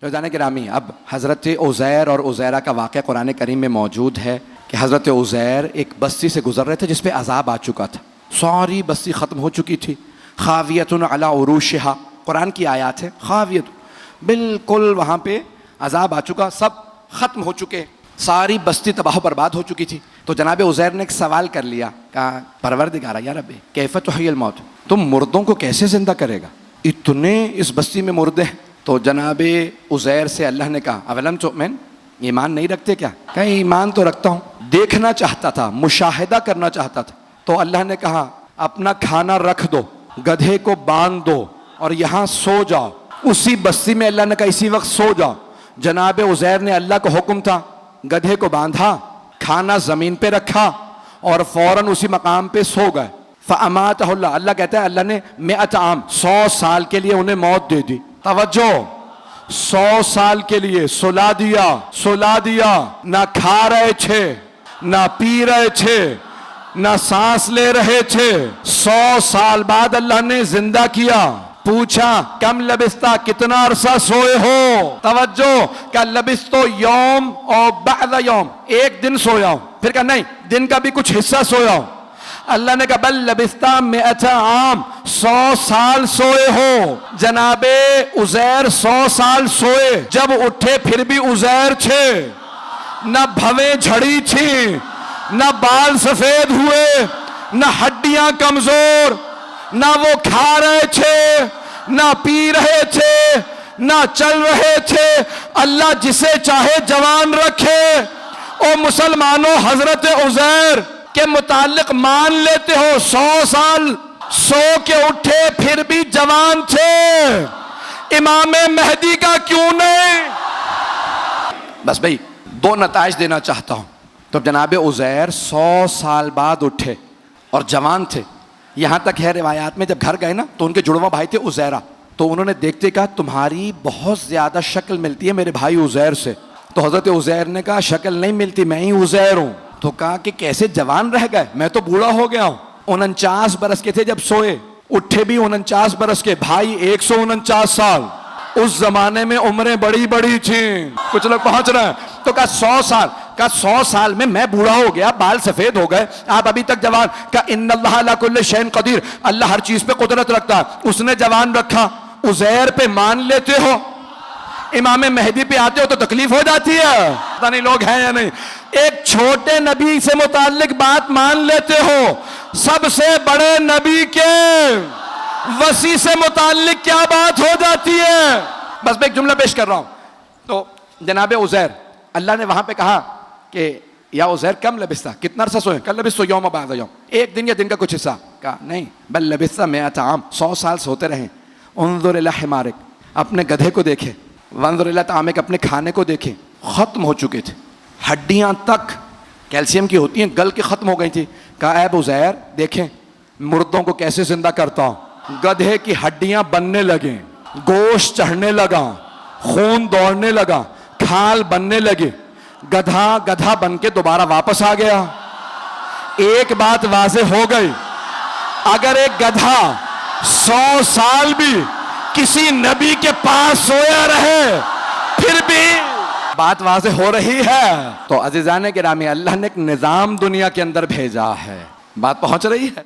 روزانہ گرامی، اب حضرت عزیر اور عزیرہ کا واقعہ قرآن کریم میں موجود ہے کہ حضرت عزیر ایک بستی سے گزر رہے تھے جس پہ عذاب آ چکا تھا، ساری بستی ختم ہو چکی تھی، خاویۃ علی عروشہا، قرآن کی آیات ہے، خاویۃ، بالکل وہاں پہ عذاب آ چکا، سب ختم ہو چکے، ساری بستی تباہ و برباد ہو چکی تھی۔ تو جناب عزیر نے ایک سوال کر لیا، کہا پروردگارا یا رب کیف تحیی الموت، تم مردوں کو کیسے زندہ کرے گا، اتنے اس بستی میں مردے ہیں۔ تو جناب عزیر سے اللہ نے کہا اولم تؤمن، ایمان نہیں رکھتے کیا؟ کہا ایمان تو رکھتا ہوں، دیکھنا چاہتا تھا، مشاہدہ کرنا چاہتا تھا۔ تو اللہ نے کہا اپنا کھانا رکھ دو، گدھے کو باندھ دو اور یہاں سو جاؤ۔ اسی بستی میں اللہ نے کہا اسی وقت سو جاؤ۔ جناب عزیر نے، اللہ کا حکم تھا، گدھے کو باندھا، کھانا زمین پہ رکھا اور فوراً اسی مقام پہ سو گئے۔ فاماتہ اللہ، اللہ کہتا ہے اللہ نے 100 عام، 100 سال کے لیے انہیں موت دے دی۔ توجہ، 100 سال کے لیے سلا دیا، نہ کھا رہے تھے، نہ پی رہے تھے، نہ سانس لے رہے تھے، 100 سال بعد اللہ نے زندہ کیا۔ پوچھا کم لبستا، کتنا عرصہ سوئے ہو؟ توجہ، کہ لبستو یوم اور بعد یوم، ایک دن سویا ہوں، پھر کہا نہیں دن کا بھی کچھ حصہ سویا ہوں۔ اللہ نے کہا بل لبستا 100 عام، 100 سال سوئے ہو۔ جناب عزیر 100 سال سوئے، جب اٹھے پھر بھی عزیر تھے، نہ بھویں جھڑی تھیں، نہ بال سفید ہوئے، نہ ہڈیاں کمزور، نہ وہ کھا رہے تھے، نہ پی رہے تھے، نہ چل رہے تھے۔ اللہ جسے چاہے جوان رکھے۔ او مسلمانوں، حضرت عزیر کے متعلق مان لیتے ہو 100 سال سو کے اٹھے پھر بھی جوان تھے، امام مہدی کا کیوں نہیں؟ بس بھائی 2 نتائج دینا چاہتا ہوں۔ تو جناب عزیر 100 سال بعد اٹھے اور جوان تھے۔ یہاں تک ہے روایات میں جب گھر گئے نا تو ان کے جڑواں بھائی تھے عزیرہ، تو انہوں نے دیکھتے کہا تمہاری بہت زیادہ شکل ملتی ہے میرے بھائی عزیر سے۔ تو حضرت عزیر نے کہا شکل نہیں ملتی، میں ہی عزیر ہوں۔ تو کہا کہ کیسے جوان رہ گئے، میں تو بوڑھا ہو گیا ہوں۔ 49 برس کے تھے جب سوئے، اٹھے بھی 49 برس کے، بھائی 149 سال۔ اس زمانے میں عمریں بڑی بڑی تھیں، کچھ لوگ پہنچ رہے ہیں۔ تو کہا 100 سال، کہا 100 سال میں میں بوڑھا ہو گیا، بال سفید ہو گئے، آپ ابھی تک جوان۔ کہا ان اللہ علی کل شیء قدیر، اللہ ہر چیز پہ قدرت رکھتا ہے، اس نے جوان رکھا۔ عزیر پہ مان لیتے ہو، امام مہدی پہ آتے ہو تو تکلیف ہو جاتی ہے، پتہ نہیں لوگ ہیں یا نہیں۔ ایک چھوٹے نبی سے متعلق بات مان لیتے ہو، سب سے بڑے نبی کے وسیع سے متعلق کیا بات ہو جاتی ہے؟ بس میں ایک جملہ پیش کر رہا ہوں۔ تو جناب عزیر، اللہ نے وہاں پہ کہا کہ یا عزیر کم لبستا، کتنا عرصہ سوئے؟ کل لبستو یوم بعد یوم، ایک دن یا دن کا کچھ حصہ۔ کہا نہیں بل لبستا 100 عام، 100 سال سوتے رہیں۔ انظر الی حمارک، اپنے گدھے کو دیکھے، وانظر الی طعامک، اپنے کھانے کو دیکھے، ختم ہو چکے تھے، ہڈیاں تک کیلشیم کی ہوتی ہیں گل کے ختم ہو گئی تھی۔ کہا اے عزیر دیکھیں مردوں کو کیسے زندہ کرتا ہوں۔ گدھے کی ہڈیاں بننے لگیں، گوشت چڑھنے لگا، خون دوڑنے لگا، کھال بننے لگے، گدھا بن کے دوبارہ واپس آ گیا۔ ایک بات واضح ہو گئی، اگر ایک گدھا 100 سال بھی کسی نبی کے پاس سویا رہے پھر بھی بات واضح ہو رہی ہے۔ تو عزیزان گرامی، اللہ نے ایک نظام دنیا کے اندر بھیجا ہے، بات پہنچ رہی ہے۔